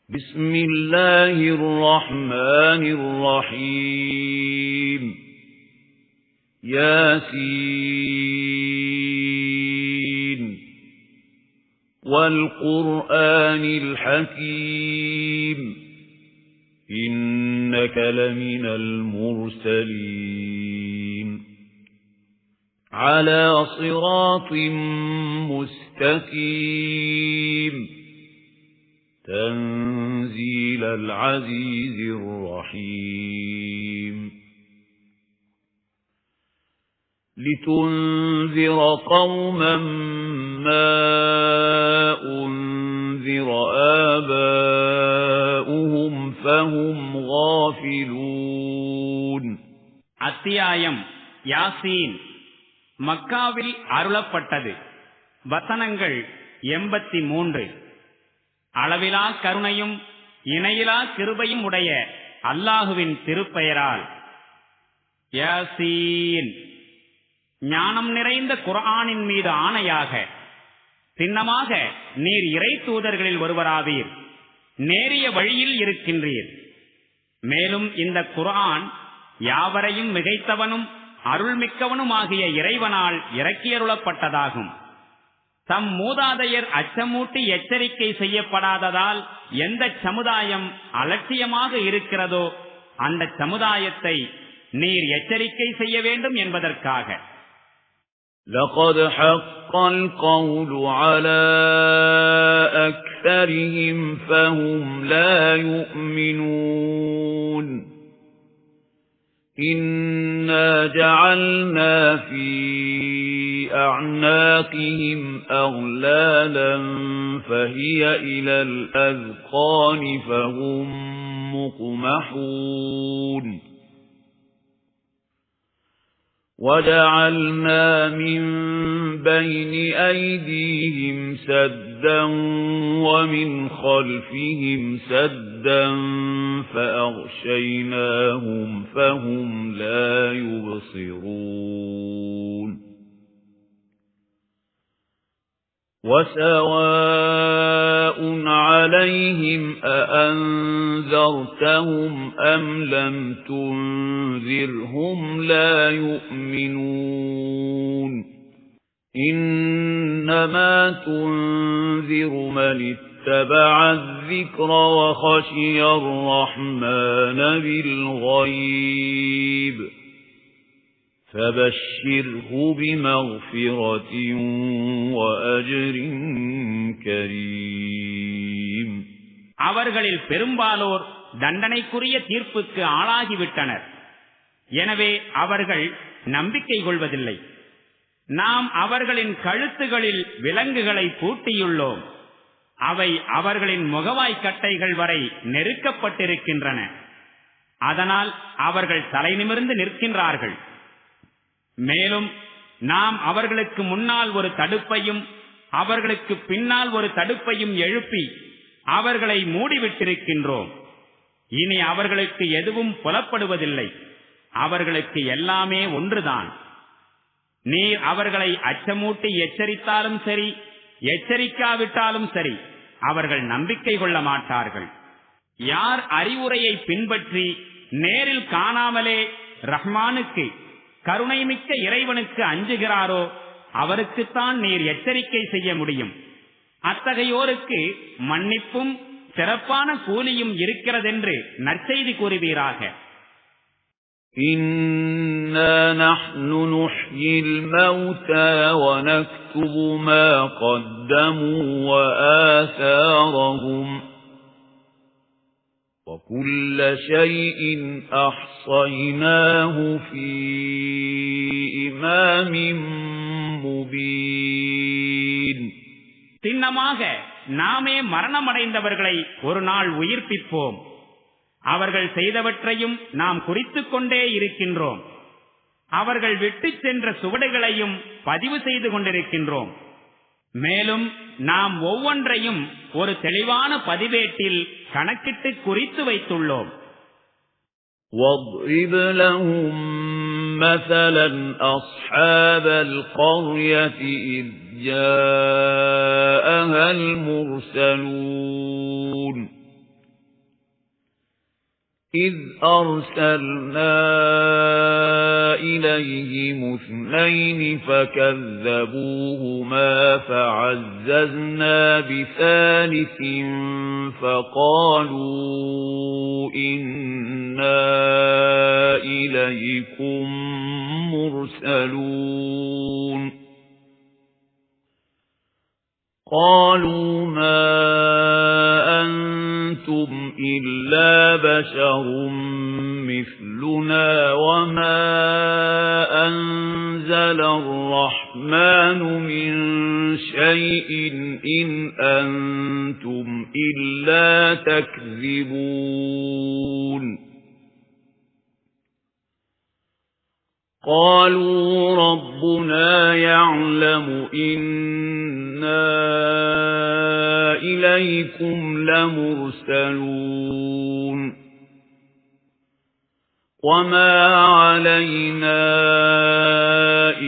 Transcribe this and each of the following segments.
بسم الله الرحمن الرحيم ياسين والقرآن الحكيم إنك لمن المرسلين على صراط مستقيم تنزيل العزيز الرحيم لتنذر قوما ما أنذر آباؤهم فهم غافلون. அத்தியாயம் யாசீன். மக்காவில் அருளப்பட்டது. வசனங்கள் 83. அளவிலா கருணையும் இணையிலா கிருபையும் உடைய அல்லாஹுவின் திருப்பெயரால். யாசீன். ஞானம் நிறைந்த குர்ஆனின் மீது ஆணையாக, சின்னமாக நீர் இறை தூதர்களில் ஒருவராவீர், நேரிய வழியில் இருக்கின்றீர். மேலும் இந்த குர்ஆன் யாவரையும் மிகைத்தவனும் அருள்மிக்கவனுமாகிய இறைவனால் இறக்கியருளப்பட்டதாகும். தம் மூதாதையர் அச்சமூட்டி எச்சரிக்கை செய்யப்படாததால் எந்த சமுதாயம் அலட்சியமாக இருக்கிறதோ அந்த சமுதாயத்தை நீர் எச்சரிக்கை செய்ய வேண்டும் என்பதற்காக. لقد حق القول على أكثرهم فهم لا يؤمنون. إنا جعلنا في أعناقهم أغلالا فهي إلى الأذقان فهم مقمحون. وجعلنا من بين أيديهم سدا ومن خلفهم سدا فأغشيناهم فهم لا يبصرون. وسواء عليهم أأنذرتهم أم لم تنذرهم لا يؤمنون. إنما تنذر من اتبع الذكر وخشي الرحمن بالغيب فبشره بمغفرة وأجر كريم. அவர்களில் பெரும்பாலோர் தண்டனைக்குரிய தீர்ப்புக்கு ஆளாகிவிட்டனர். எனவே அவர்கள் நம்பிக்கை கொள்வதில்லை. நாம் அவர்களின் கழுத்துகளில் விலங்குகளை பூட்டியுள்ளோம். அவை அவர்களின் முகவாய்க்கட்டைகள் வரை நெருக்கப்பட்டிருக்கின்றன. அதனால் அவர்கள் தலை நிமிர்ந்து நிற்கின்றார்கள். மேலும் நாம் அவர்களுக்கு முன்னால் ஒரு தடுப்பையும் அவர்களுக்கு பின்னால் ஒரு தடுப்பையும் எழுப்பி அவர்களை மூடிவிட்டிருக்கின்றோம். இனி அவர்களுக்கு எதுவும் புலப்படுவதில்லை. அவர்களுக்கு எல்லாமே ஒன்றுதான். நீர் அவர்களை அச்சமூட்டி எச்சரித்தாலும் சரி, எச்சரிக்காவிட்டாலும் சரி, அவர்கள் நம்பிக்கை கொள்ள மாட்டார்கள். யார் அறிவுரையை பின்பற்றி நேரில் காணாமலே ரஹ்மானுக்கு, கருணைமிக்க இறைவனுக்கு அஞ்சுகிறாரோ அவருக்குத்தான் நீர் எச்சரிக்கை செய்ய முடியும். அத்தகையோருக்கு மன்னிப்பும் சிறப்பான கூலியும் இருக்கிறதென்று நற்செய்தி கூறுவீராக. إِنَّا نَحْنُ نُحْيِي الْمَوْتَى وَنَكْتُبُ مَا قَدَّمُوا وَآثَارَهُمْ وَكُلَّ شَيْءٍ أَحْصَيْنَاهُ فِي إِمَامٍ مُبِينٍ. சின்னமாக நாமே மரணமடைந்தவர்களை ஒரு நாள் உயிர்ப்பிப்போம். அவர்கள் செய்தவற்றையும் நாம் குறித்துக் கொண்டே இருக்கின்றோம். அவர்கள் விட்டுச் சென்ற சுவடுகளையும் பதிவு செய்து கொண்டிருக்கின்றோம். மேலும் நாம் ஒவ்வொன்றையும் ஒரு தெளிவான பதிவேட்டில் கணக்கிட்டு குறித்து வைத்துள்ளோம். وَاضْرِبْ لَهُم مَّثَلًا أَصْحَابَ الْقَرْيَةِ إِذْ جَاءَهَا الْمُرْسَلُونَ إذ أرسلنا إليهم 2 فكذبوهما فعززنا بثالث فقالوا إنا إليكم مرسلون قالوا ما أنتم إلا بشر مثلنا وما أنزل الرحمن من شيء إن أنتم إلا تكذبون قالوا ربنا يعلم إنا إليكم لمرسلون وما علينا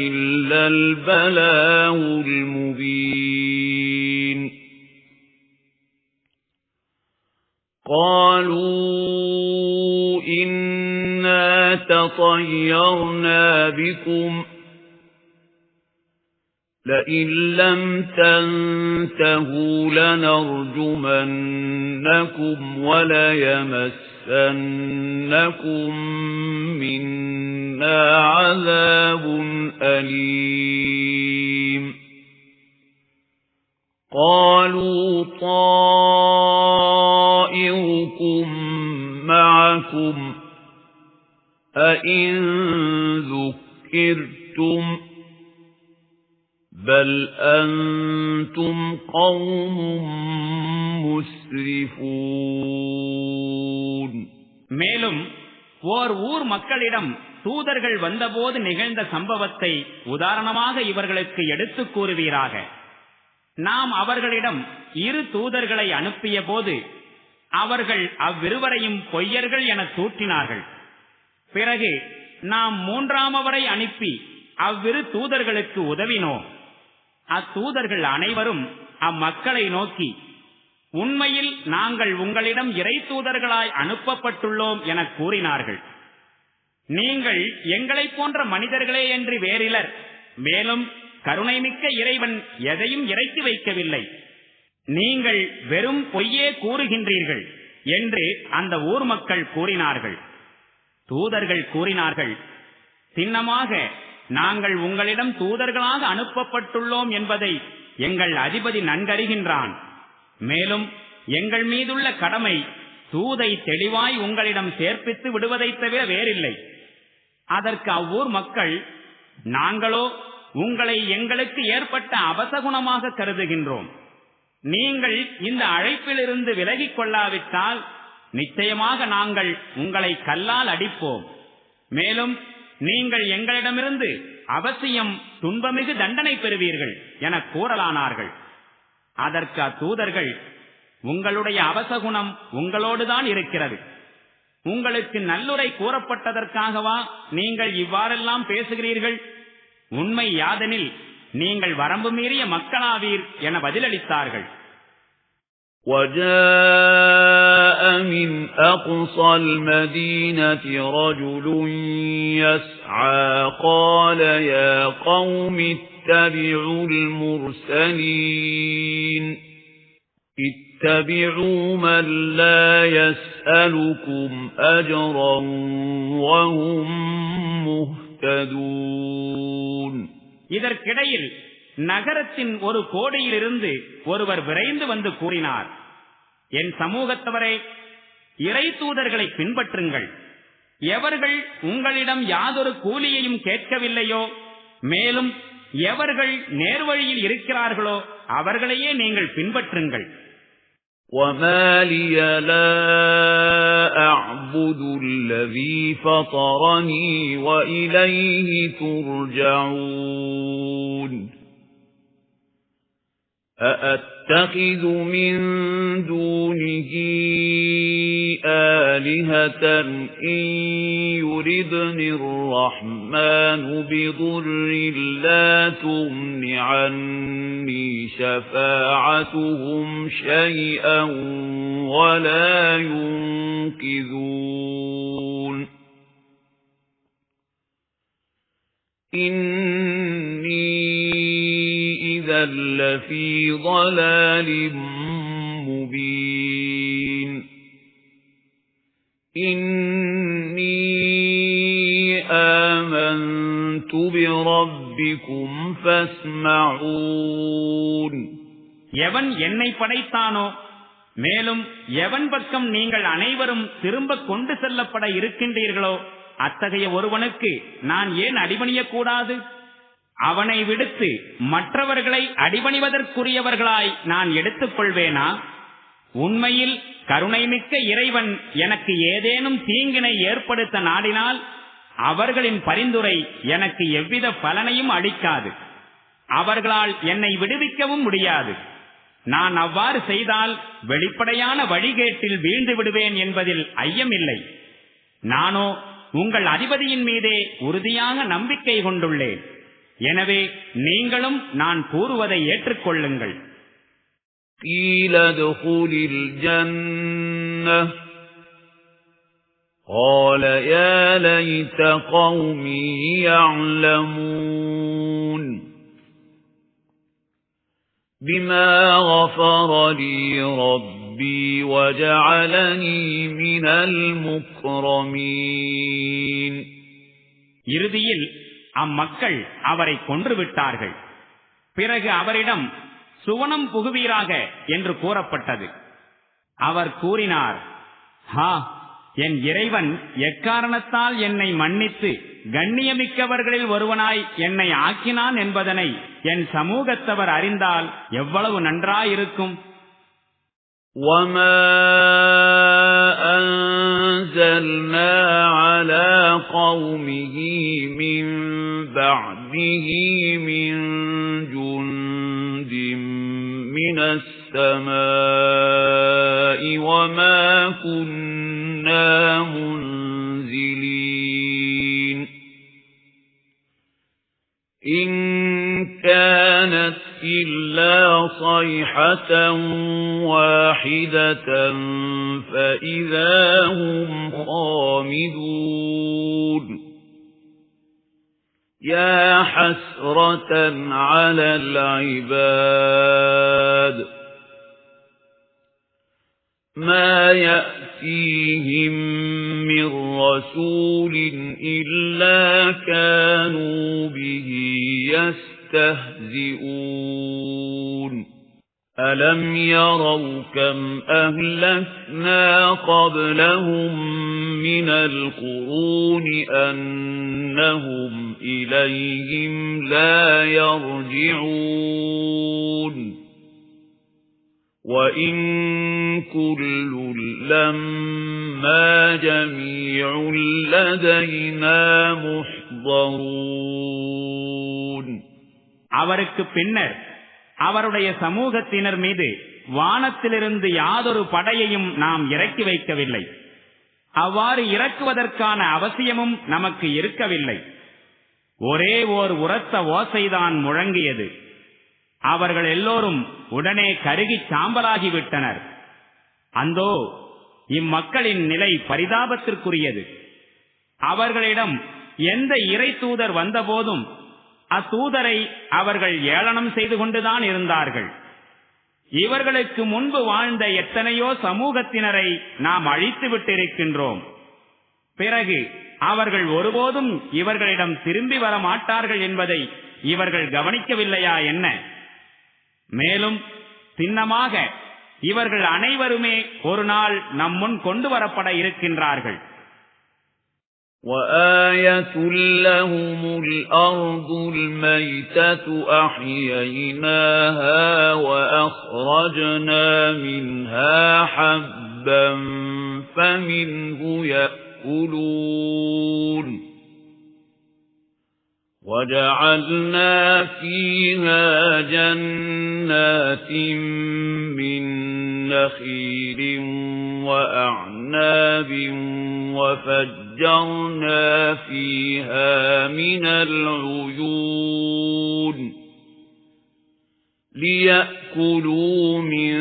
إلا البلاغ المبين قالوا إنا تطيرنا بكم لئن لم تنتهوا لنرجمنكم وليمسنكم منا عذاب أليم قالوا طائركم معكم أئن ذكرتم بل أنتم قوم مسرفون மேலும் ஓர் ஊர் மக்களிடம் தூதர்கள் வந்தபோது நிகழ்ந்த சம்பவத்தை உதாரணமாக இவர்களுக்கு எடுத்துக் கூறுவீராக. நாம் அவர்களிடம் 2 தூதர்களை அனுப்பிய போது அவர்கள் அவ்விருவரையும் பொய்யர்கள் என தூற்றினார்கள். பிறகு நாம் 3ஆமவரை அனுப்பி அவ்விரு தூதர்களுக்கு உதவினோம். அத்தூதர்கள் அனைவரும் அம்மக்களை நோக்கி, உண்மையில் நாங்கள் உங்களிடம் இறை தூதர்களாய் அனுப்பப்பட்டுள்ளோம் என கூறினார்கள். நீங்கள் எங்களைப் போன்ற மனிதர்களே என்று வேறிலர். மேலும் கருணைமிக்க இறைவன் எதையும் இறைத்து வைக்கவில்லை. நீங்கள் வெறும் பொய்யே கூறுகின்றீர்கள் என்று அந்த ஊர் மக்கள் கூறினார்கள். தூதர்கள் கூறினார்கள், சின்னமாக நாங்கள் உங்களிடம் தூதர்களாக அனுப்பப்பட்டுள்ளோம் என்பதை எங்கள் அதிபதி நன்கறிகின்றான். மேலும் எங்கள் மீதுள்ள கடமை தூதை தெளிவாய் உங்களிடம் சேர்ப்பித்து விடுவதைத் தவிர வேறில்லை. அதற்கு அவ்வூர் மக்கள், நாங்களோ உங்களை எங்களுக்கு ஏற்பட்ட அபசகுணமாக கருதுகின்றோம். நீங்கள் இந்த அழைப்பிலிருந்து விலகிக் கொள்ளாவிட்டால் நிச்சயமாக நாங்கள் உங்களை கல்லால் அடிப்போம். மேலும் நீங்கள் எங்களிடமிருந்து அவசியம் துன்பமிகு தண்டனை பெறுவீர்கள் என கூறலானார்கள். அதற்கு அத்தூதர்கள், உங்களுடைய அவசகுணம் உங்களோடுதான் இருக்கிறது. உங்களுக்கு நல்லுரை கூறப்பட்டதற்காகவா நீங்கள் இவ்வாறெல்லாம் பேசுகிறீர்கள்? உண்மை யாதெனில் நீங்கள் வரம்பு மீறிய மக்களாவீர் என பதிலளித்தார்கள். وَجَاءَ مِنْ أَقْصَى الْمَدِينَةِ رَجُلٌ يَسْعَى قَالَ يَا قَوْمِ اتَّبِعُوا الْمُرْسَلِينَ اتَّبِعُوا مَنْ لَا يَسْأَلُكُمْ أَجْرًا وَهُمْ مُهْتَدُونَ. இதற்கிடையில் நகரத்தின் ஒரு கோடியிலிருந்து ஒருவர் விரைந்து வந்து கூறினார், என் சமூகத்தவரே, இறை தூதர்களை பின்பற்றுங்கள். எவர்கள் உங்களிடம் யாதொரு கூலியையும் கேட்கவில்லையோ, மேலும் எவர்கள் நேர்வழியில் இருக்கிறார்களோ அவர்களையே நீங்கள் பின்பற்றுங்கள். وَمَا لِيَ لَا أَعْبُدُ الَّذِي فَطَرَنِي وَإِلَيْهِ تُرْجَعُونَ أَأَتَّخِذُ مِن دُونِهِ آلِهَةً إِن يُرِدْنِ الرَّحْمَنُ بِضُرٍّ لَّا تُغْنِ عَنِّي شَفَاعَتُهُمْ شَيْئًا وَلَا يُنقِذُونَ إِنِّي إِذًا لَّفِي ضَلَالٍ مُّبِينٍ إِنِّي آمَنتُ بِرَبِّكُمْ فَاسْمَعُونِ எவன் என்னை படைத்தானோ மேலும் எவன் பக்கம் நீங்கள் அனைவரும் திரும்ப கொண்டு செல்லப்பட இருக்கின்றீர்களோ அத்தகைய ஒருவனுக்கு நான் ஏன் அடிபணியக்கூடாது? அவனை விடுத்து மற்றவர்களை அடிபணிவதற்குரியவர்களாய் நான் எடுத்துக் கொள்வேனா? உண்மையில் கருணைமிக்க இறைவன் எனக்கு ஏதேனும் தீங்கினை ஏற்படுத்த நாடினால் அவர்களின் பரிந்துரை எனக்கு எவ்வித பலனையும் அளிக்காது. அவர்களால் என்னை விடுவிக்கவும் முடியாது. நான் அவ்வாறு செய்தால் வெளிப்படையான வழிகேட்டில் வீழ்ந்து விடுவேன் என்பதில் ஐயமில்லை. நானோ உங்கள் அதிபதியின் மீதே உறுதியாக நம்பிக்கை கொண்டுள்ளேன். எனவே நீங்களும் நான் கூறுவதை ஏற்றுக்கொள்ளுங்கள். قِيلَ ادْخُلِ الْجَنَّةَ قَالَ يَا لَيْتَ قَوْمِي يَعْلَمُونَ بِمَا غَفَرَ لِي رَبِّي وَجَعَلَنِي مِنَ الْمُكْرَمِينَ இறுதியில் அம்மக்கள் அவரை கொன்று விட்டார்கள். பிறகு அவரிடம் சுவனம் புகுவீராக என்று கூறப்பட்டது. அவர் கூறினார், ஹா, என் இறைவன் எக்காரணத்தால் என்னை மன்னித்து கண்ணியமிக்கவர்களில் ஒருவனாய் என்னை ஆக்கினான் என்பதனை என் சமூகத்தவர் அறிந்தால் எவ்வளவு நன்றாயிருக்கும். وَمَا أَنزَلْنَا عَلَى قَوْمِهِ مِن بَعْدِهِ مِن جُندٍ مِّنَ السَّمَاءِ وَمَا كُنَّا مُنزِلِينَ إِن كَانَتْ إِلَّا صَيْحَةً وَاحِدَةً فَإِذَا هُمْ خَامِدُونَ يَا حَسْرَةً عَلَى الْعِبَادِ مَا يَأْتِيهِم مِّن رَّسُولٍ إِلَّا كَانُوا بِهِ يَسْتَهْزِئُونَ أَلَمْ يَرَوْا كَمْ أَهْلَكْنَا قَبْلَهُم مِّنَ الْقُرُونِ أَنَّهُمْ إِلَيْهِمْ لَا يَرْجِعُونَ وَإِن كُلٌّ لَّمَّا جَمِيعٌ لَّدَيْنَا مُحْضَرُونَ அவருக்கு பின்னர் அவருடைய சமூகத்தினர் மீது வானத்திலிருந்து யாதொரு படையையும் நாம் இறக்கி வைக்கவில்லை. அவ்வாறு இறக்குவதற்கான அவசியமும் நமக்கு இருக்கவில்லை. ஒரே ஓர் உரத்த ஓசைதான் முழங்கியது. அவர்கள் எல்லோரும் உடனே கருகி சாம்பலாகிவிட்டனர். அந்தோ இம்மக்களின் நிலை பரிதாபத்திற்குரியது. அவர்களிடம் எந்த இறை தூதர் வந்தபோதும் அத்தூதரை அவர்கள் ஏளனம் செய்து கொண்டுதான் இருந்தார்கள். இவர்களுக்கு முன்பு வாழ்ந்த எத்தனையோ சமூகத்தினரை நாம் அழித்து விட்டிருக்கின்றோம். பிறகு அவர்கள் ஒருபோதும் இவர்களிடம் திரும்பி வர மாட்டார்கள் என்பதை இவர்கள் கவனிக்கவில்லையா என்ன? மேலும் சின்னமாக இவர்கள் அனைவருமே ஒரு நாள் நம் முன் கொண்டு வரப்பட இருக்கின்றார்கள். وَآيَةٌ لَّهُمُ الْأَرْضُ الْمَيْتَةُ أَحْيَيْنَاهَا وَأَخْرَجْنَا مِنْهَا حَبًّا فَمِنْهُ يَأْكُلُونَ وَجَعَلْنَا فِيهَا جَنَّاتٍ مِّن نَّخِيلٍ وَأَعْنَابٍ وَفَجَّرْنَا فِيهَا مِنَ الْعُيُونِ لِيَأْكُلُوا مِن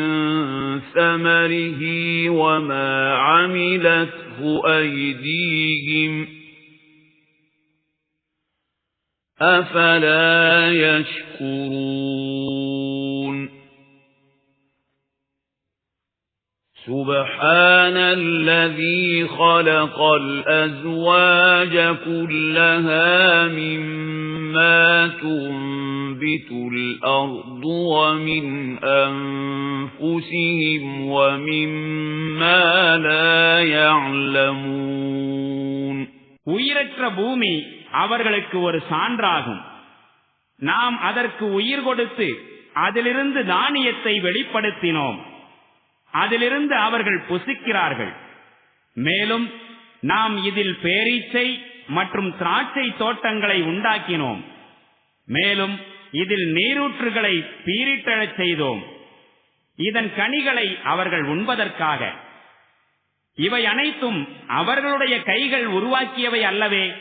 ثَمَرِهِ وَمَا عَمِلَتْهُ أَيْدِيهِمْ أَفَلَا يَشْكُرُونَ سُبْحَانَ الَّذِي خَلَقَ الْأَزْوَاجَ كُلَّهَا مِمَّا تُنبِتُ الْأَرْضُ وَمِنْ أَنفُسِهِمْ وَمِمَّا لَا يَعْلَمُونَ உயிரற்ற பூமி அவர்களுக்கு ஒரு சான்றாகும். நாம் அதற்கு உயிர் கொடுத்து அதிலிருந்து தானியத்தை வெளிப்படுத்தினோம். அதிலிருந்து அவர்கள் புசிக்கிறார்கள். மேலும் நாம் இதில் பேரீச்சை மற்றும் திராட்சை தோட்டங்களை உண்டாக்கினோம். மேலும் இதில் நீரூற்றுகளை பீரிட்டழச் செய்தோம். இதன் கனிகளை அவர்கள் உண்பதற்காக. இவை அனைத்தும் அவர்களுடைய கைகள் உருவாக்கியவை அல்லவே?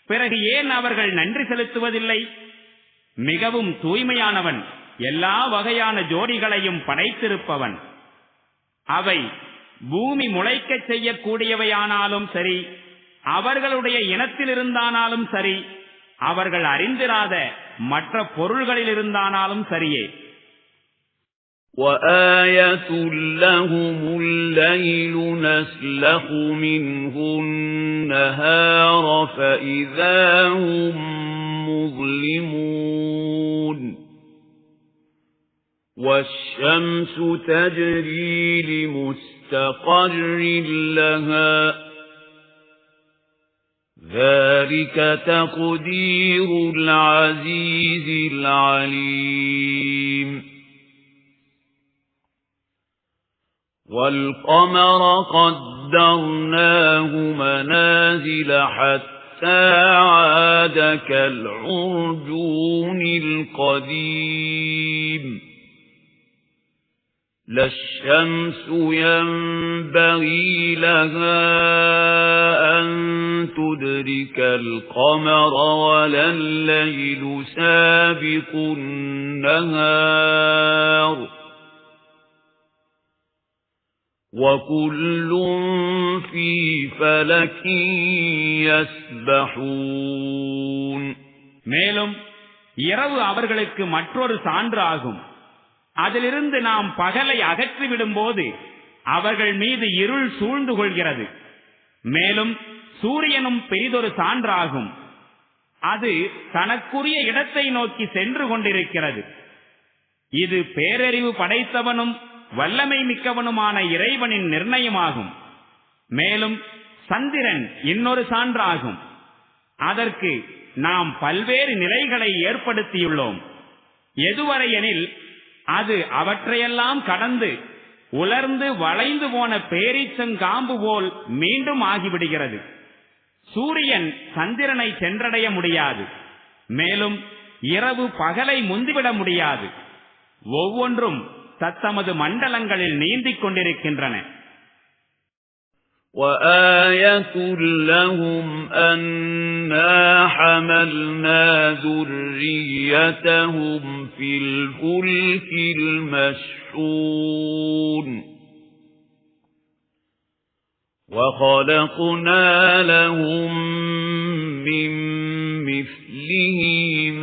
பிறகு ஏன் அவர்கள் நன்றி செலுத்துவதில்லை? மிகவும் தூய்மையானவன், எல்லா வகையான ஜோடிகளையும் படைத்திருப்பவன். அவை பூமி முளைக்கச் செய்யக்கூடியவையானாலும் சரி, அவர்களுடைய இனத்திலிருந்தானாலும் சரி, அவர்கள் அறிந்திராத மற்ற பொருள்களிலிருந்தானாலும் சரியே. وَآيَةٌ لَهُمُ اللَّيْلُ نَسْلَخُ مِنْهُ النَّهَارَ فَإِذَا هُمْ مُظْلِمُونَ وَالشَّمْسُ تَجْرِي لِمُسْتَقَرٍّ لَهَا ذَلِكَ تَقْدِيرُ الْعَزِيزِ الْعَلِيمِ وَالْقَمَرَ قَدَّرْنَاهُ مَنَازِلَ حَتَّى عَادَ كَالْعُرْجُونِ الْقَدِيمِ لا الشمس ينبغي لها أن تدرك القمر ولا الليل سابق النهار وكل في فلك يسبحون மேலும் இரவு அவர்களுக்கு மற்றொரு சான்று ஆகும். அதிலிருந்து நாம் பகலை அகற்றிவிடும் போது அவர்கள் மீது இருள் சூழ்ந்து கொள்கிறது. மேலும் சூரியனும் பெரிதொரு சான்றாகும். அது தனக்குரிய இடத்தை நோக்கி சென்று கொண்டிருக்கிறது. இது பேரறிவு படைத்தவனும் வல்லமை மிக்கவனுமான இறைவனின் நிர்ணயமாகும். மேலும் சந்திரன் இன்னொரு சான்றாகும். அதற்கு நாம் பல்வேறு நிலைகளை ஏற்படுத்தியுள்ளோம். எதுவரையெனில் அது அவற்றையெல்லாம் கடந்து உலர்ந்து வளைந்து போன பேரீச்சங்காம்பு போல் மீண்டும் ஆகிவிடுகிறது. சூரியன் சந்திரனை சென்றடைய முடியாது. மேலும் இரவு பகலை முந்திவிட முடியாது. ஒவ்வொன்றும் தத்தமது மண்டலங்களில் நீந்திக் கொண்டிருக்கின்றன. وَآيَةٌ لَهُمْ أَنَّا حَمَلْنَا ذُرِّيَّتَهُمْ فِي الْفُلْكِ الْمَشْحُونِ وَخَلَقْنَا لَهُم مِّن مِّثْلِهِ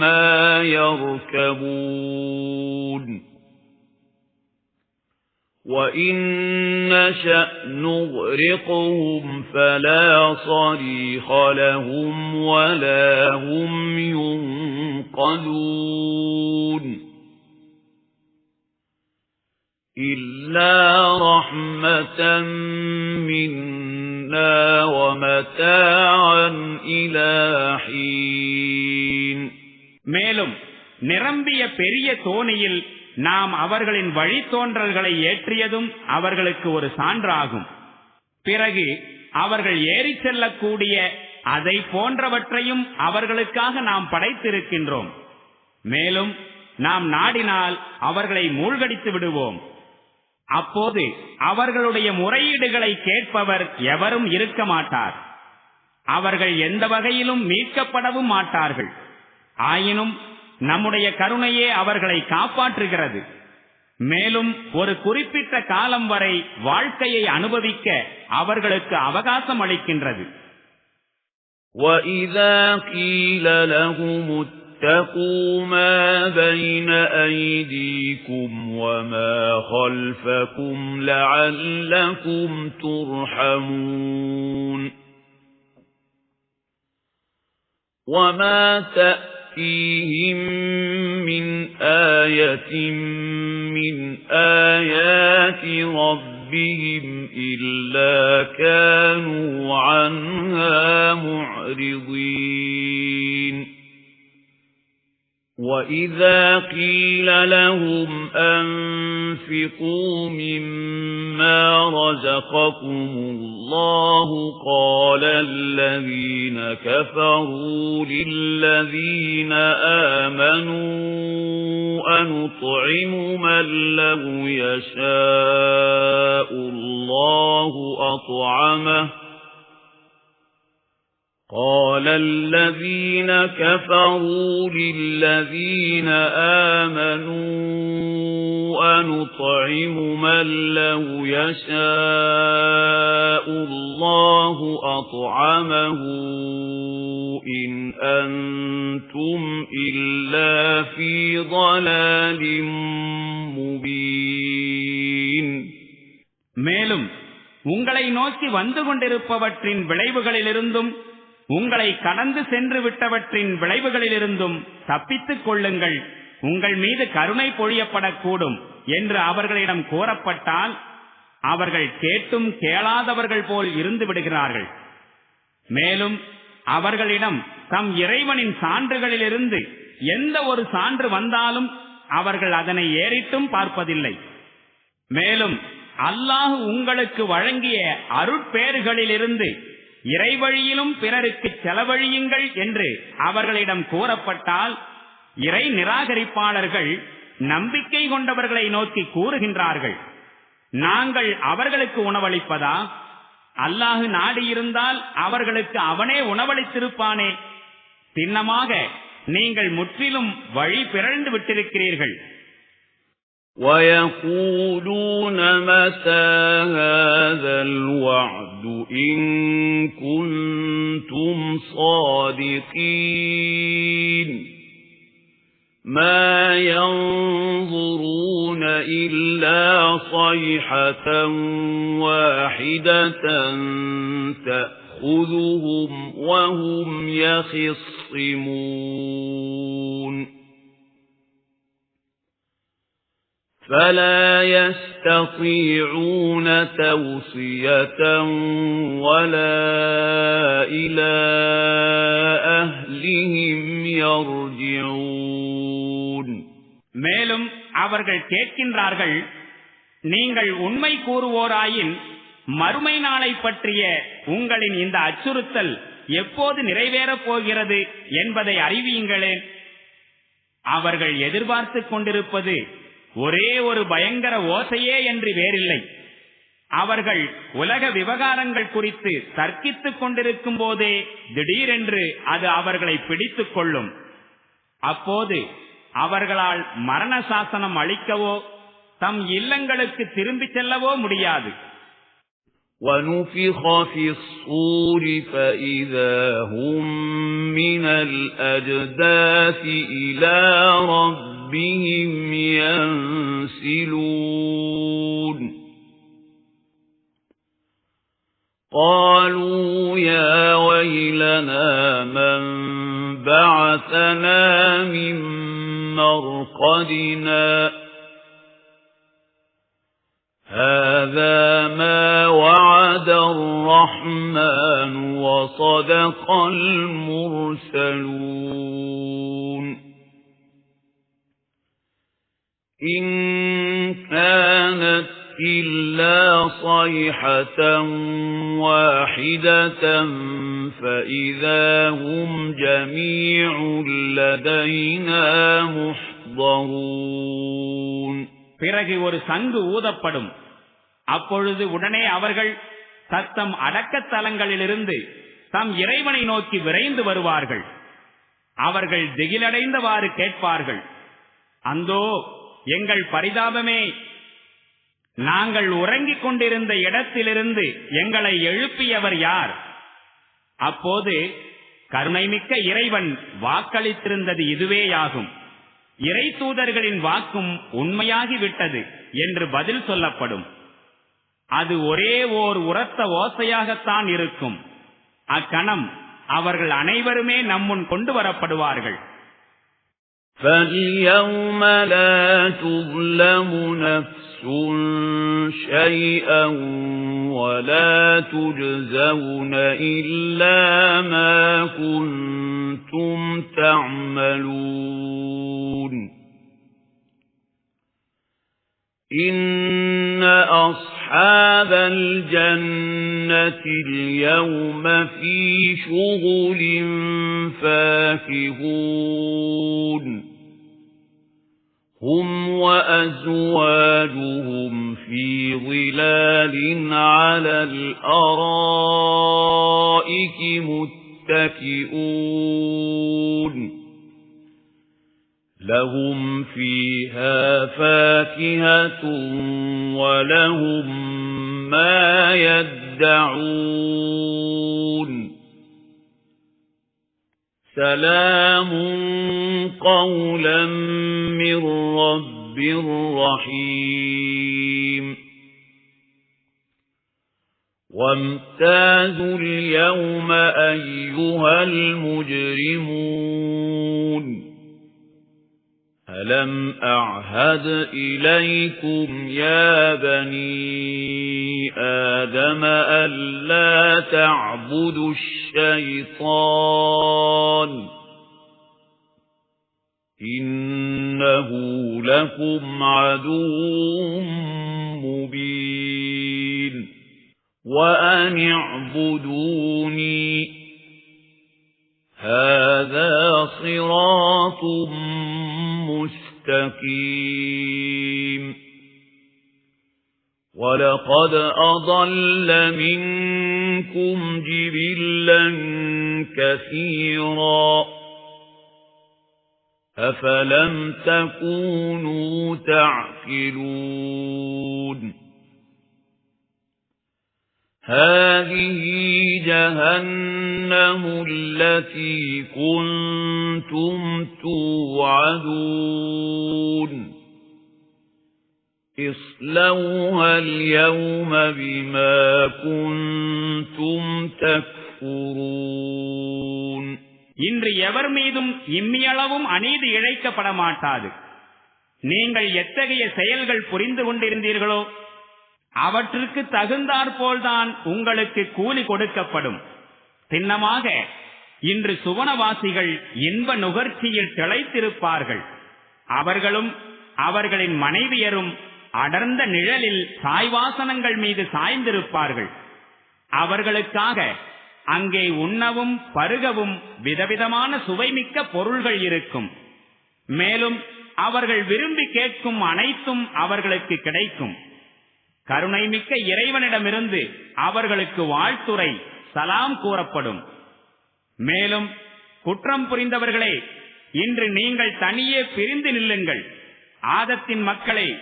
مَا يَرْكَبُونَ وَإِن نَّشَأْ نُغْرِقْهُمْ فَلَا صَرِيخَ لَهُمْ وَلَا هُمْ يُنقَذُونَ إِلَّا رَحْمَةً مِنَّا وَمَتَاعًا إِلَى حِينٍ மேலும் நிரம்பிய பெரிய தோணியில் நாம் அவர்களின் வழித்தோன்றல்களை ஏற்றியதும் அவர்களுக்கு ஒரு சான்றாகும். பிறகு அவர்கள் ஏறி செல்லக்கூடிய அதை போன்றவற்றையும் அவர்களுக்காக நாம் படைத்திருக்கின்றோம். மேலும் நாம் நாடினால் அவர்களை மூழ்கடித்து விடுவோம். அப்போது அவர்களுடைய முறையீடுகளை கேட்பவர் எவரும் இருக்க மாட்டார். அவர்கள் எந்த வகையிலும் மீட்கப்படவும் மாட்டார்கள். ஆயினும் நம்முடைய கருணையே அவர்களை காப்பாற்றுகிறது. மேலும் ஒரு குறிப்பிட்ட காலம் வரை வாழ்க்கையை அனுபவிக்க அவர்களுக்கு அவகாசம் அளிக்கின்றது. وَإِذَا قِيلَ لَهُمُ اتَّقُوا مَا بَيْنَ أَيْدِيكُمْ وَمَا خَلْفَكُمْ لَعَلَّكُمْ تُرْحَمُونَ وَمَا تَأْتِيهِمْ مِنْ آيَةٍ مِنْ آيَاتِ رَبِّهِمْ إِلَّا كَانُوا عَنْهَا مُعْرِضِينَ وَإِذَا قِيلَ لَهُمْ أَنفِقُوا مِمَّا رَزَقَكُمُ اللَّهُ قَالَ الَّذِينَ كَفَرُوا لِلَّذِينَ آمَنُوا أَنُطْعِمُ مَن لَّوْ يَشَاءُ اللَّهُ أَطْعَمَهُ قَالَ الَّذِينَ كَفَرُوا لِلَّذِينَ آمَنُوا أَنُطْعِمُ مَن لَّوْ يَشَاءُ اللَّهُ أَطْعَمَهُ إِنْ أَنْتُمْ إِلَّا فِي ضَلَالٍ مُبِينٍ மேலும் உங்களை நோக்கி வந்து கொண்டிருப்பவற்றின் விளைவுகளிலிருந்தும் உங்களை கடந்து சென்று விட்டவற்றின் விளைவுகளிலிருந்தும் தப்பித்துக் கொள்ளுங்கள், உங்கள் மீது கருணை பொழியப்படக்கூடும் என்று அவர்களிடம் கோரப்பட்டால் அவர்கள் கேட்டும் கேளாதவர்கள் போல் இருந்து விடுகிறார்கள். மேலும் அவர்களிடம் தம் இறைவனின் சான்றுகளிலிருந்து எந்த ஒரு சான்று வந்தாலும் அவர்கள் அதனை ஏறிட்டும் பார்ப்பதில்லை. மேலும் அல்லாஹ் உங்களுக்கு வழங்கிய அருட்பேறுகளிலிருந்து இறைவழியிலும் பிறருக்கு செலவழியுங்கள் என்று அவர்களிடம் கூறப்பட்டால் இறை நிராகரிப்பாளர்கள் நம்பிக்கை கொண்டவர்களை நோக்கி கூறுகின்றார்கள், நாங்கள் அவர்களுக்கு உணவளிப்பதா? அல்லாஹ் நாடியிருந்தால் அவர்களுக்கு அவனே உணவளித்திருப்பானே. சின்னமாக நீங்கள் முற்றிலும் வழி பிறழ்ந்து விட்டிருக்கிறீர்கள். وَيَقُولُونَ مَتَى هَذَا الْوَعْدُ إِن كُنتُمْ صَادِقِينَ مَا يَنظُرُونَ إِلَّا صَيْحَةً وَاحِدَةً تَأْخُذُهُمْ وَهُمْ يَخِصِّمُونَ فَلَا يَسْتَطِيعُونَ تَوْصِيَةً وَلَا إِلَى أَهْلِهِمْ يَرْجِعُونَ மேலும் அவர்கள் கேட்கின்றார்கள், நீங்கள் உண்மை கூறுவோராயின் மறுமை நாளை பற்றிய உங்களின் இந்த அச்சுறுத்தல் எப்போது நிறைவேறப் போகிறது என்பதை அறிவியுங்களேன். அவர்கள் எதிர்பார்த்துக் கொண்டிருப்பது ஒரே ஒரு பயங்கர ஓசையே என்று வேறில்லை. அவர்கள் உலக விவகாரங்கள் குறித்து தர்க்கித்துக் கொண்டிருக்கும் போதே திடீரென்று அது அவர்களை பிடித்துக் கொள்ளும். அப்போது அவர்களால் மரண சாசனம் அளிக்கவோ தம் இல்லங்களுக்கு திரும்பிச் செல்லவோ முடியாது. وَنُفِخَ فِي الصُّورِ فَإِذَا هُمْ مِنَ الْأَجْدَاثِ إِلَى رَبِّهِمْ يَنْسِلُونَ قَالُوا يَا وَيْلَنَا مَنْ بَعَثَنَا مِنْ مَرْقَدِنَا هَذَا مَا وَعَدَ الرَّحْمَنُ وَصَدَقَ الْمُرْسَلُونَ إِنْ كَانَتْ إِلَّا صَيْحَةً وَاحِدَةً فَإِذَا هُمْ جَمِيعٌ لَدَيْنَا مُحْضَرُونَ பிறகு ஒரு சங்கு ஊதப்படும். அப்பொழுது உடனே அவர்கள் தத்தம் அடக்கத்தலங்களிலிருந்து தம் இறைவனை நோக்கி விரைந்து வருவார்கள். அவர்கள் திகிலடைந்தவாறு கேட்பார்கள், அந்தோ எங்கள் பரிதாபமே, நாங்கள் உறங்கிக் கொண்டிருந்த இடத்திலிருந்து எங்களை எழுப்பியவர் யார்? அப்போது கருணைமிக்க இறைவன் வாக்களித்திருந்தது இதுவேயாகும். இறை தூதர்களின் வாக்கும் உண்மையாகிவிட்டது என்று பதில் சொல்லப்படும். அது ஒரே ஓர் உரத்த ஓசையாகத்தான் இருக்கும். அக்கணம் அவர்கள் அனைவருமே நம்முன் கொண்டு வரப்படுவார்கள். فَالْيَوْمَ لَا تُظْلَمُ نَفْسٌ شَيْئًا وَلَا تُجْزَوْنَ إِلَّا مَا كُنتُمْ تَعْمَلُونَ إِنَّ أَصْحَابَ الْجَنَّةِ الْيَوْمَ فِي شُغُلٍ فَاكِهُونَ هُمْ وَأَزْوَاجُهُمْ فِي ظِلَالٍ عَلَى الْأَرَائِكِ مُتَّكِئُونَ لَهُمْ فِيهَا فَاكِهَةٌ وَلَهُمْ مَا يَدَّعُونَ سَلَامٌ قَوْلًا مِّن رَّبٍّ رَّحِيمٍ وَامْتَازُوا الْيَوْمَ أَيُّهَا الْمُجْرِمُونَ أَلَمْ أَعْهَدْ إِلَيْكُمْ يَا بَنِي آدَمَ أَلَّا تَعْبُدُوا الشَّيْطَانَ إِنَّهُ لَكُمْ عَدُوٌّ مُبِينٌ وَأَنِ اعْبُدُونِي هَذَا صِرَاطٌ مُسْتَقِيمٌ وَلَقَدْ أَضَلَّ مِنكُمْ جِبِلًّا كَثِيرًا أَفَلَمْ تَكُونُوا تَعْقِلُونَ هَذِهِ جَهَنَّمُ الَّتِي كُنتُمْ تُوعَدُونَ اصْلَوْهَا الْيَوْمَ بِمَا كُنتُمْ تَكْفُرُونَ இன்று எவர் மீதும் இம்மியளவும் அநீதி இழைக்கப்பட மாட்டாது. நீங்கள் எத்தகைய செயல்கள் புரிந்து கொண்டிருந்தீர்களோ அவற்றுக்கு தகுந்தாற்போல்தான் உங்களுக்கு கூலி கொடுக்கப்படும். சின்னமாக இன்று சுவனவாசிகள் இன்ப நுகர்ச்சியில் திளைத்திருப்பார்கள். அவர்களும் அவர்களின் மனைவியரும் அடர்ந்த நிழலில் சாய்வாசனங்கள் மீது சாய்ந்திருப்பார்கள். அவர்களுக்காக அங்கே உண்ணவும் பருகவும் விதவிதமான சுவைமிக்க பொருள்கள் இருக்கும். மேலும் அவர்கள் விரும்பி கேட்கும் அனைத்தும் அவர்களுக்கு கிடைக்கும். கருணைமிக்க இறைவனிடமிருந்து அவர்களுக்கு வாழ்த்துரை சலாம் கூறப்படும். மேலும் குற்றம் புரிந்தவர்களே, இன்று நீங்கள் தனியே பிரிந்து நில்லுங்கள். ஆதத்தின் மக்களே,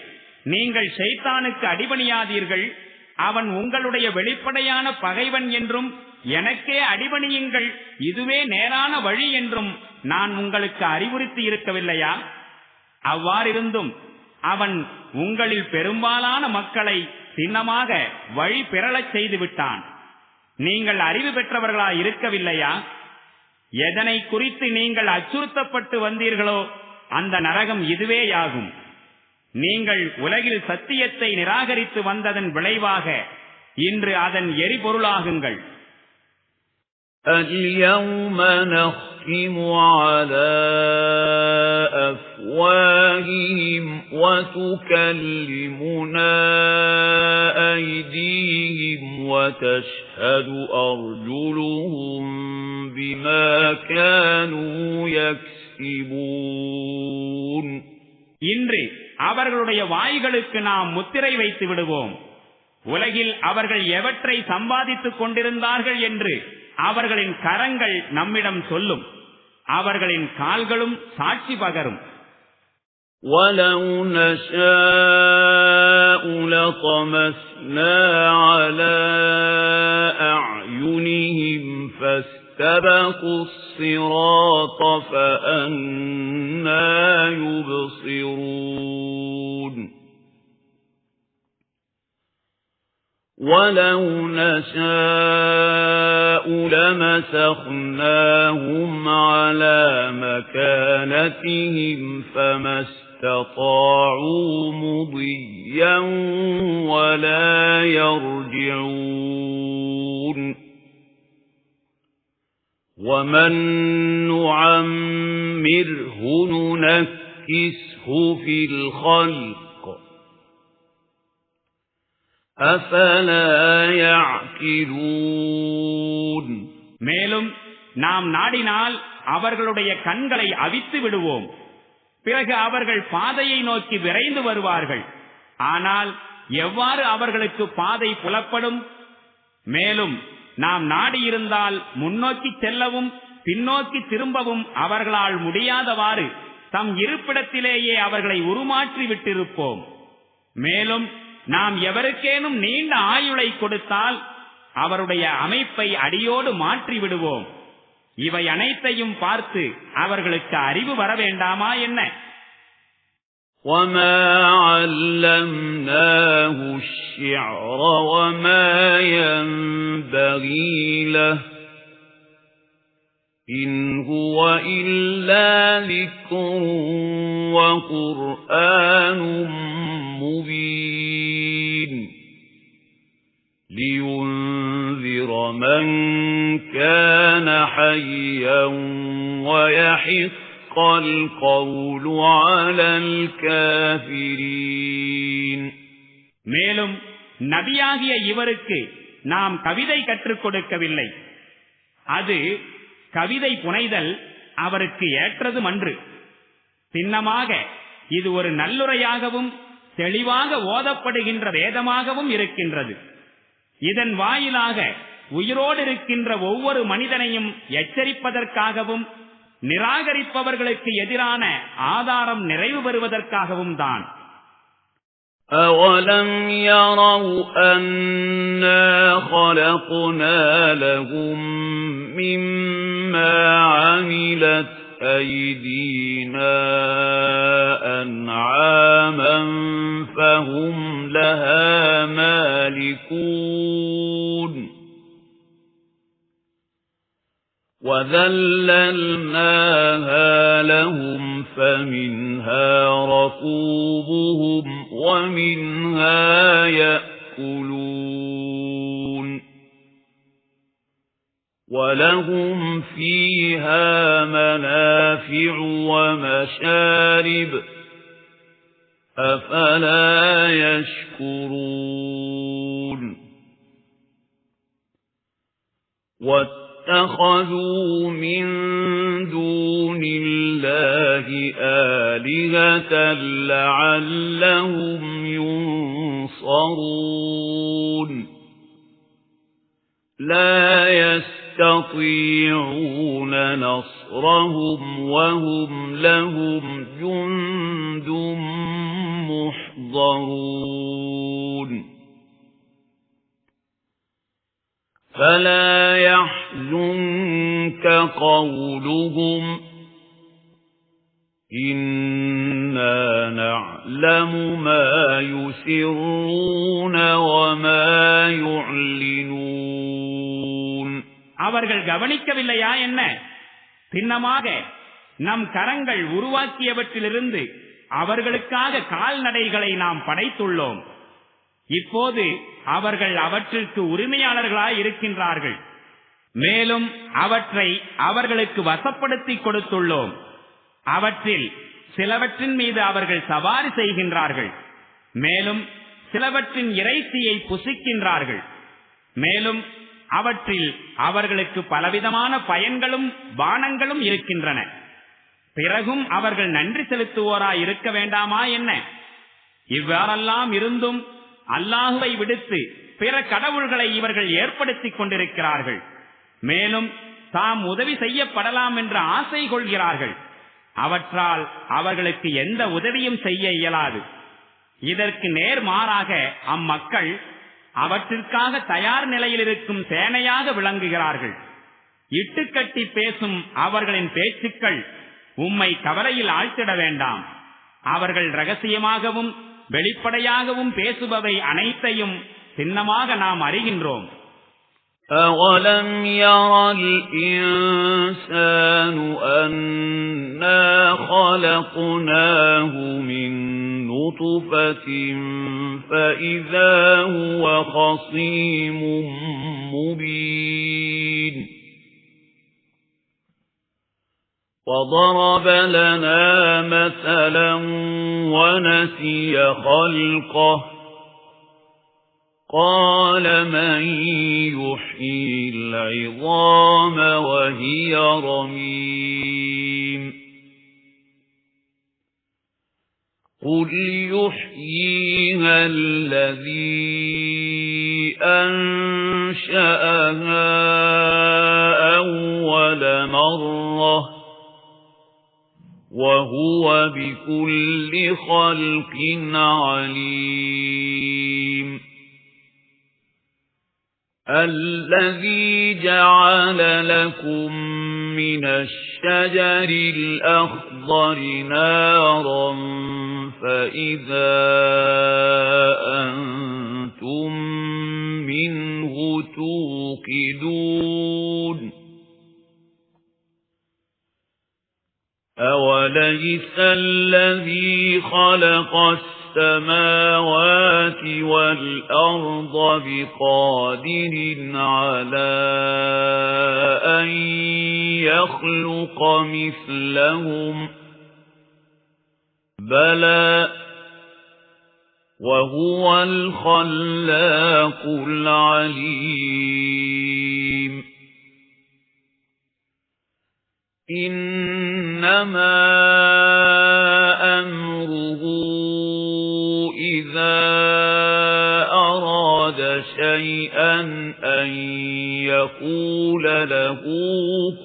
நீங்கள் ஷைத்தானுக்கு அடிபணியாதீர்கள். அவன் உங்களுடைய வெளிப்படையான பகைவன் என்றும் எனக்கே அடிபணியுங்கள், இதுவே நேரான வழி என்றும் நான் உங்களுக்கு அறிவுறுத்தி இருக்கவில்லையா? அவ்வாறிருந்தும் அவன் உங்களில் பெரும்பாலான மக்களை சின்னமாக வழி பெறலச் செய்து விட்டான். நீங்கள் அறிவு பெற்றவர்களாய் இருக்கவில்லையா? எதனை குறித்து நீங்கள் அச்சுறுத்தப்பட்டு வந்தீர்களோ அந்த நரகம் இதுவேயாகும். நீங்கள் உலகில் சத்தியத்தை நிராகரித்து வந்ததன் விளைவாக இன்று அதன் எரிபொருளாகுங்கள். الْيَوْمَ نَخْتِمُ عَلَى أَفْوَاهِهِمْ وَتُكَلِّمُنَا أَيْدِيهِمْ وَتَشْهَدُ أَرْجُلُهُم بِمَا كَانُوا يَكْسِبُونَ இன்று அவர்களுடைய வாய்களுக்கு நாம் முத்திரை வைத்து விடுவோம். உலகில் அவர்கள் எவற்றை சம்பாதித்துக் கொண்டிருந்தார்கள் என்று அவர்களின் கரங்கள் நம்மிடம் சொல்லும். அவர்களின் கால்களும் சாட்சி பகரும். وَلَوْ نَشَاءُ لَطَمَسْنَا عَلَى أَعْيُنِهِمْ فاستبقوا الصراط فأنى يبصرون ولو نشاء لمسخناهم على مكانتهم فما استطاعوا مضيا ولا يرجعون ومن نعمره ننكسه في الخلق أفلا يعقلون மேலும் நாம் நாடினால் அவர்களுடைய கண்களை அவித்து விடுவோம். பிறகு அவர்கள் பாதையை நோக்கி விரைந்து வருவார்கள். ஆனால் எவ்வாறு அவர்களுக்கு பாதை புலப்படும்? மேலும் நாம் நாடியிருந்தால் முன்னோக்கி செல்லவும் பின்னோக்கி திரும்பவும் அவர்களால் முடியாதவாறு தம் இருப்பிடத்திலேயே அவர்களை உருமாற்றி விட்டிருப்போம். மேலும் நாம் எவருக்கேனும் நீண்ட ஆயுளை கொடுத்தால் அவருடைய அமைப்பை அடியோடு மாற்றி விடுவோம். இவை அனைத்தையும் பார்த்து அவர்களுக்கு அறிவு வர வேண்டாமா என்ன? وَمَا عَلَّمْنَاهُ الشِّعْرَ وَمَا يَنبَغِي لَهُ إِنْ هُوَ إِلَّا ذِكْرٌ وَقُرْآنٌ مُبِينٌ لِيُنذِرَ مَنْ كَانَ حَيًّا وَيَحِقَّ الْقَوْلُ عَلَى الْكَافِرِينَ மேலும் நபியாகிய இவருக்கு நாம் கவிதை கற்றுக் கொடுக்கவில்லை. அது கவிதை புனைதல் அவருக்கு ஏற்றதுமன்று. சின்னமாக இது ஒரு நல்லுரையாகவும் தெளிவாக ஓதப்படுகின்ற வேதமாகவும் இருக்கின்றது. இதன் வாயிலாக உயிரோடு இருக்கின்ற ஒவ்வொரு மனிதனையும் எச்சரிப்பதற்காகவும் நிராகரிப்பவர்களுக்கு எதிரான ஆதாரம் நிறைவு பெறுவதற்காகவும் தான். أَوَلَمْ يَرَوْا أَنَّا خَلَقْنَا لَهُم مِّمَّا عَمِلَتْ أَيْدِينَا أَنْعَامًا فَهُمْ لَهَا مَالِكُونَ وَذَلَّلْنَاهَا لَهُمْ فَمِنْهَا رَكُوبُهُمْ وَمِنْهَا يَأْكُلُونَ وَلَهُمْ فِيهَا مَنَافِعُ وَمَشَارِبُ أَفَلَا يَشْكُرُونَ وَاتَّخَذُوا مِن دُونِ اللَّهِ آلِهَةً لَعَلَّهُمْ يُنصَرُونَ لَا يَسْتَطِيعُونَ نَصْرَهُمْ وَهُمْ لَهُمْ جُندٌ مُحْضَرُونَ فَلَا يَحْزُنكَ قَوْلُهُمْ إِنَّا نَعْلَمُ مَا يُسِرُّونَ وَمَا يُعْلِنُونَ அவர்கள் கவனிக்கவில்லையா என்ன? சின்னமாக நம் கரங்கள் உருவாக்கியவற்றிலிருந்து அவர்களுக்காக கால்நடைகளை நாம் படைத்துள்ளோம். இப்போது அவர்கள் அவற்றிற்கு உரிமையாளர்களாய் இருக்கின்றார்கள். மேலும் அவற்றை அவர்களுக்கு வசப்படுத்தி கொடுத்துள்ளோம். அவற்றில் சிலவற்றின் மீது அவர்கள் சவாரி செய்கின்றார்கள். மேலும் சிலவற்றின் இறைச்சியை புசிக்கின்றார்கள். மேலும் அவற்றில் அவர்களுக்கு பலவிதமான பயன்களும் பானங்களும் இருக்கின்றன. பிறகும் அவர்கள் நன்றி செலுத்துவோராய் இருக்க வேண்டாமா என்ன? இவ்வாறெல்லாம் இருந்தும் அல்லாஹுவை விடுத்து பிற கடவுள்களை இவர்கள் ஏற்படுத்திக் கொண்டிருக்கிறார்கள். மேலும் தாம் உதவி செய்யப்படலாம் என்று ஆசை கொள்கிறார்கள். அவற்றால் அவர்களுக்கு எந்த உதவியும் செய்ய இயலாது. இதற்கு நேர்மாறாக அம்மக்கள் அவற்றிற்காக தயார் நிலையில் இருக்கும் சேனையாக விளங்குகிறார்கள். இட்டுக்கட்டி பேசும் அவர்களின் பேச்சுக்கள் உம்மை கவலையில் ஆழ்த்திட வேண்டாம். அவர்கள் ரகசியமாகவும் வெளிப்படையாகவும் பேசுபவை அனைத்தையும் சின்னமாக நாம் அறிகின்றோம். أَوَلَمْ يَرَ الْإِنسَانُ أَنَّا خَلَقْنَاهُ مِنْ نُطْفَةٍ فَإِذَا هُوَ خَصِيمٌ مُبِينٌ وَضَرَبَ لَنَا مَثَلًا وَنَسِيَ خَلْقَهُ قَالَ مَنْ يُحْيِي الْعِظَامَ وَهِيَ رَمِيمٌ قُلْ يُحْيِيهَا الَّذِي أَنشَأَهَا أَوَّلَ مَرَّةٍ وَهُوَ بِكُلِّ خَلْقٍ عَلِيمٌ الَّذِي جَعَلَ لَكُم مِّنَ الشَّجَرِ الْأَخْضَرِ نَارًا فَإِذَا أَنتُم مِّنْهُ تُوقِدُونَ أَوَلَيْسَ الَّذِي خَلَقَ السَّمَاوَاتِ وَالْأَرْضَ بِقَادِرٍ عَلَى أَن يَخْلُقَ مِثْلَهُم بَلَى وَهُوَ الْخَلَّاقُ الْعَلِيمُ إِنَّمَا أَمْرُهُ إِذَا أَرَادَ شَيْئًا أَن يَقُولَ لَهُ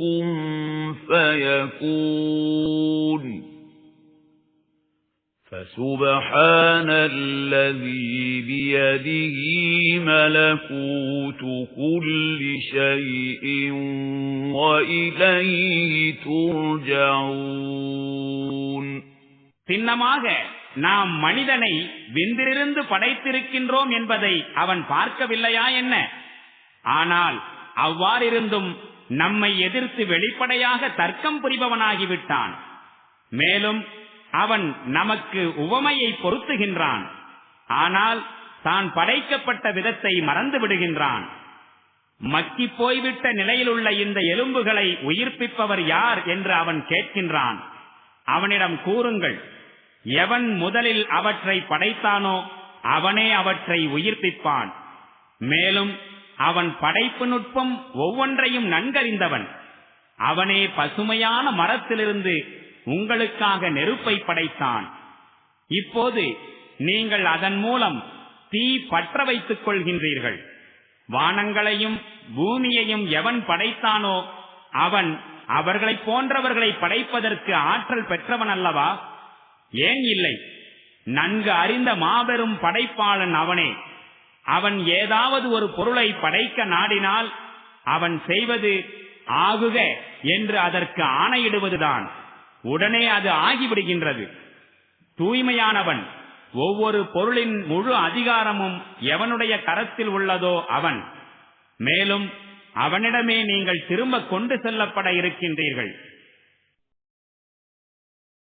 كُن فَيَكُونُ فَسُبْحَانَ الَّذِي بِيَدِهِ مَلَكُوتُ كُلِّ شَيْءٍ وَإِلَيْهِ تُرْجَعُونَ சின்னமாக நாம் மனிதனை விந்திலிருந்து படைத்திருக்கின்றோம் என்பதை அவன் பார்க்கவில்லையா என்ன? ஆனால் அவ்வாறிருந்தும் நம்மை எதிர்த்து வெளிப்படையாக தர்க்கம் புரிபவனாகிவிட்டான். மேலும் அவன் நமக்கு உவமையை பொருத்துகின்றான். ஆனால் தான் படைக்கப்பட்ட விதத்தை மறந்து விடுகின்றான். மக்கி போய்விட்ட நிலையிலுள்ள இந்த எலும்புகளை உயிர்ப்பிப்பவர் யார் என்று அவன் கேட்கின்றான். அவனிடம் கூறுங்கள், எவன் முதலில் அவற்றை படைத்தானோ அவனே அவற்றை உயிர்ப்பிப்பான். மேலும் அவன் படைப்பு நுட்பம் ஒவ்வொன்றையும் நன்கறிந்தவன். அவனே பசுமையான மரத்திலிருந்து உங்களுக்காக நெருப்பை படைத்தான். இப்போது நீங்கள் அதன் மூலம் தீ பற்ற வைத்துக் கொள்கின்றீர்கள். வானங்களையும் பூமியையும் எவன் படைத்தானோ அவன் அவர்களை போன்றவர்களை படைப்பதற்கு ஆற்றல் பெற்றவன் அல்லவா? ஏன் இல்லை? நன்கு அறிந்த மாபெரும் படைப்பாளன் அவனே. அவன் ஏதாவது ஒரு பொருளை படைக்க நாடினால் அவன் செய்வது ஆகுக என்று அதற்கு ஆணையிடுவதுதான். உடனே அது ஆகிவிடுகின்றது. தூய்மையானவன். ஒவ்வொரு பொருளின் முழு அதிகாரமும் எவனுடைய கரத்தில் உள்ளதோ அவன். மேலும் அவனிடமே நீங்கள் திரும்ப கொண்டு செல்லப்பட இருக்கின்றீர்கள்.